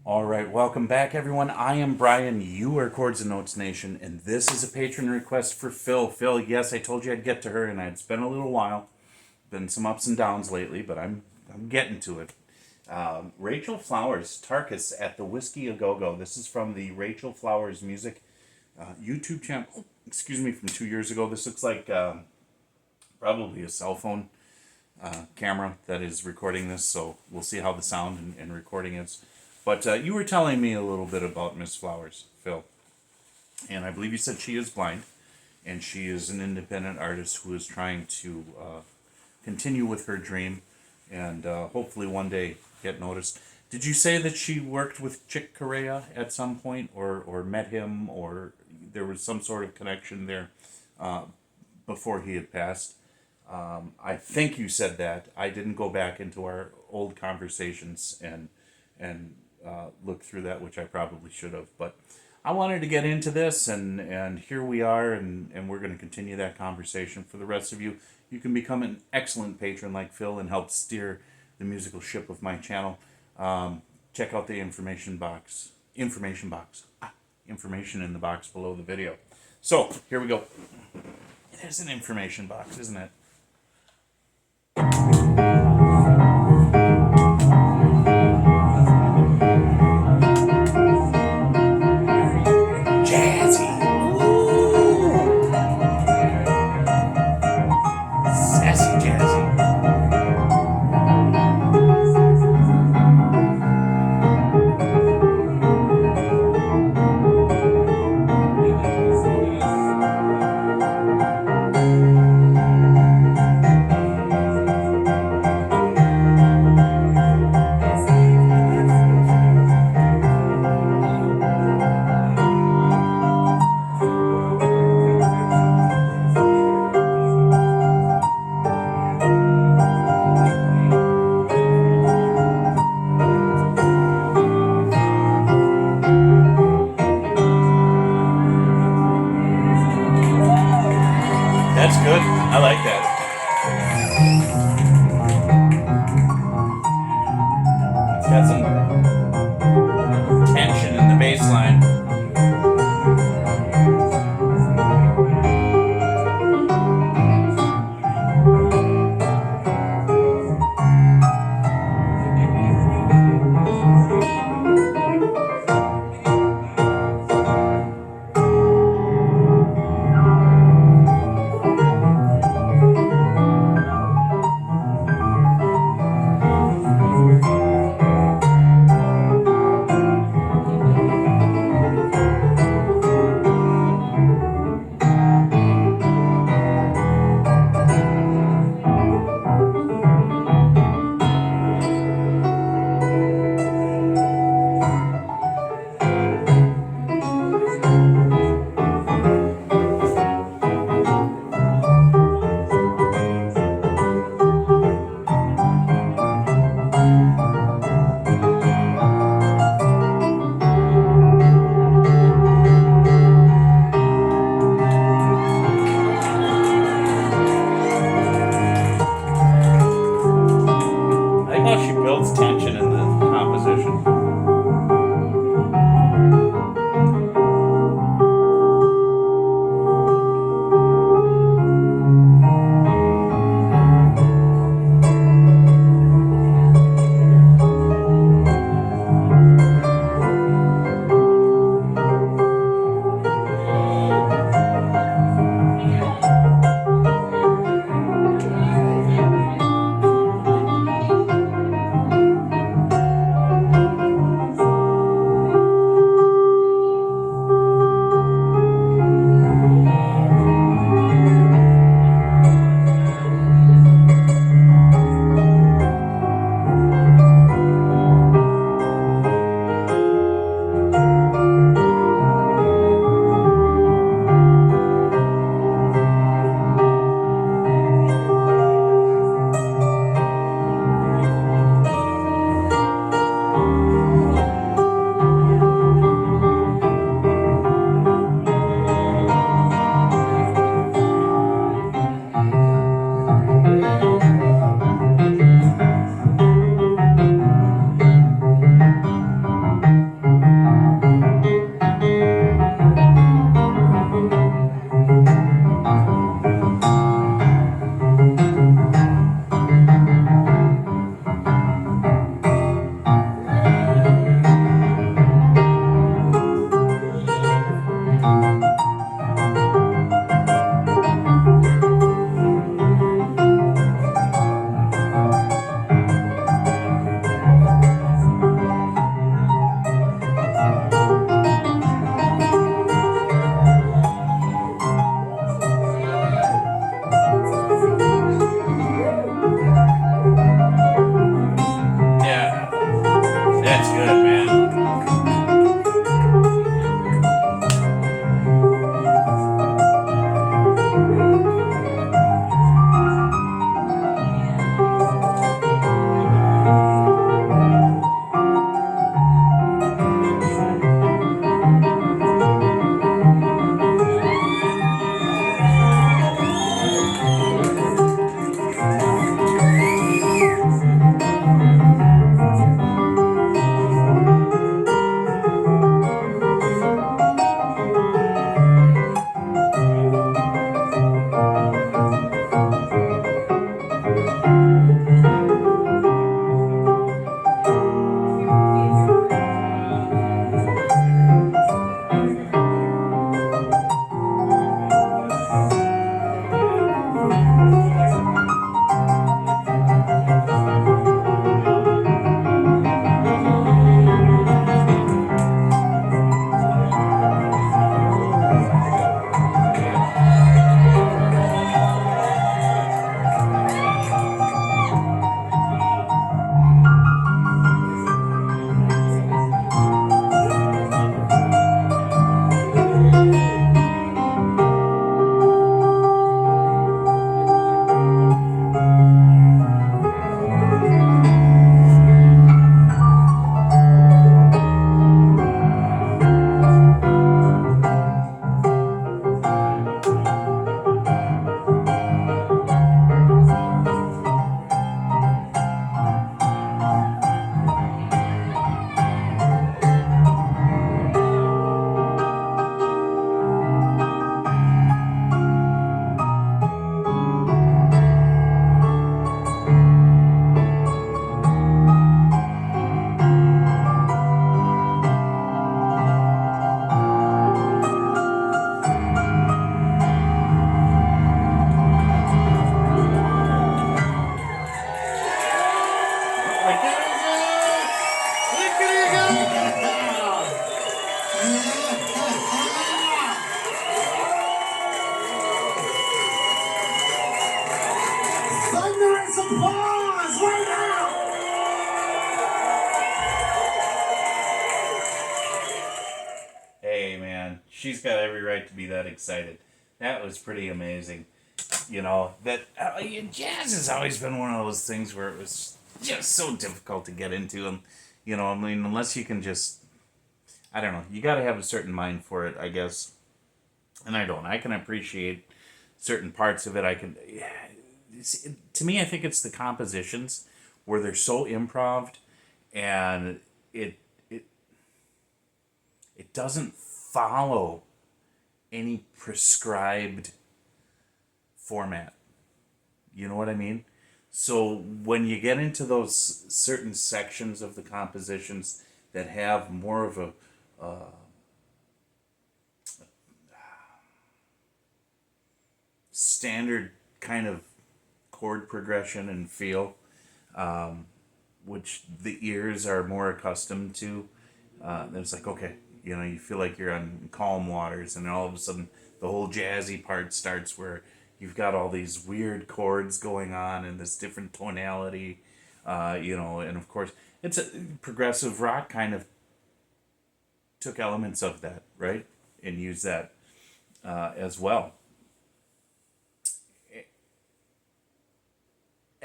All right, welcome back, everyone. I am Brian. You are Chords and Notes Nation, and this is a patron request for Phil. Phil, yes, I told you I'd get to her, and it's been a little while. Been some ups and downs lately, but I'm getting to it. Rachel Flowers, Tarkus at the Whiskey A Go Go. This is from the Rachel Flowers Music YouTube channel. Excuse me, from 2 years ago. This looks like probably a cell phone camera that is recording this, so we'll see how the sound and recording is. But you were telling me a little bit about Miss Flowers, Phil, and I believe you said she is blind, and she is an independent artist who is trying to continue with her dream, and hopefully one day get noticed. Did you say that she worked with Chick Corea at some point, or met him, or there was some sort of connection there before he had passed? I think you said that. I didn't go back into our old conversations and look through that, which I probably should have. But I wanted to get into this, and here we are, and we're going to continue that conversation. For the rest of you, you can become an excellent patron like Phil and help steer the musical ship of my channel. Check out the information in the box below the video. So here we go. It is an information box, isn't it? Jazzy. Ooh. Sassy jazzy. That's good. I like that. It's got some tension in the bass line. That's good, man. Thunderous applause right now! Hey, man, she's got every right to be that excited. That was pretty amazing. You know, jazz has always been one of those things where it was just so difficult to get into. And, you know, I mean, unless you can just, I don't know, you got to have a certain mind for it, I guess. And I don't. I can appreciate certain parts of it. To me, I think it's the compositions where they're so improved and it it doesn't follow any prescribed format. You know what I mean? So when you get into those certain sections of the compositions that have more of a standard kind of chord progression and feel, which the ears are more accustomed to, it's like, okay, you know, you feel like you're on calm waters, and then all of a sudden the whole jazzy part starts where you've got all these weird chords going on and this different tonality, you know, and of course it's a progressive rock kind of took elements of that, right, and used that as well.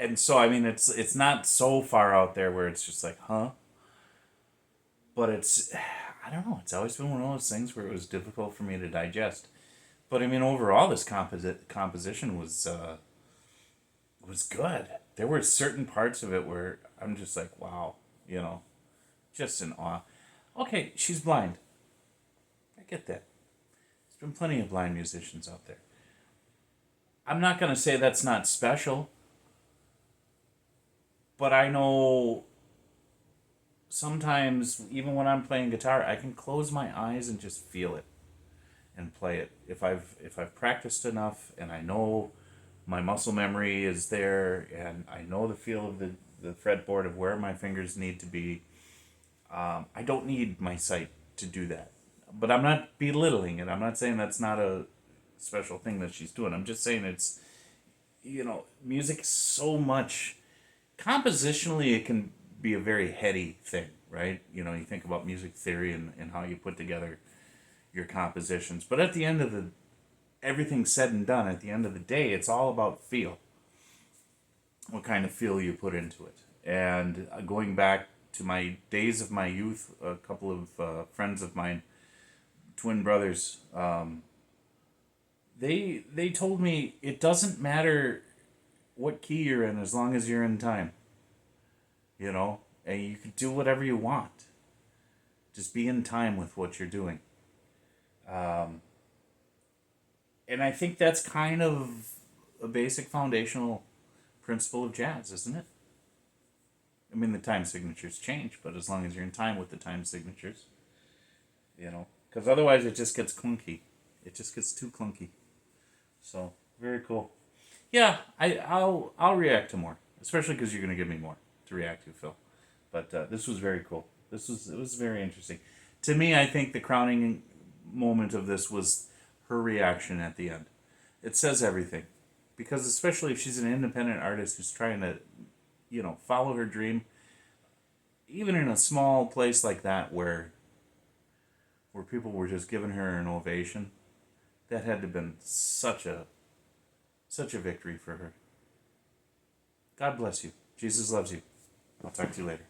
And so I mean it's not so far out there where it's just like, huh, but it's, I don't know, it's always been one of those things where it was difficult for me to digest. But I mean, overall, this composition was good. There were certain parts of it where I'm just like, wow, you know, just in awe. Okay, she's blind. I get that. There's been plenty of blind musicians out there. I'm not gonna say that's not special, but I know sometimes even when I'm playing guitar, I can close my eyes and just feel it and play it. If I've practiced enough and I know my muscle memory is there and I know the feel of the fretboard of where my fingers need to be, I don't need my sight to do that. But I'm not belittling it. I'm not saying that's not a special thing that she's doing. I'm just saying it's, you know, music so much, compositionally it can be a very heady thing, right? You know, you think about music theory and how you put together your compositions. But at the end of the everything said and done, at the end of the day, it's all about feel. What kind of feel you put into it. And going back to my days of my youth, a couple of friends of mine, twin brothers, they told me it doesn't matter what key you're in as long as you're in time. You know, and you can do whatever you want. Just be in time with what you're doing. And I think that's kind of a basic foundational principle of jazz, isn't it? I mean, the time signatures change, but as long as you're in time with the time signatures, you know, because otherwise it just gets clunky. It just gets too clunky. So very cool. Yeah, I'll react to more, especially because you're gonna give me more to react to, Phil. But this was very cool. It was very interesting. To me, I think the crowning moment of this was her reaction at the end. It says everything, because especially if she's an independent artist who's trying to, you know, follow her dream, even in a small place like that where people were just giving her an ovation, that had to have been such a victory for her. God bless you. Jesus loves you. I'll talk to you later.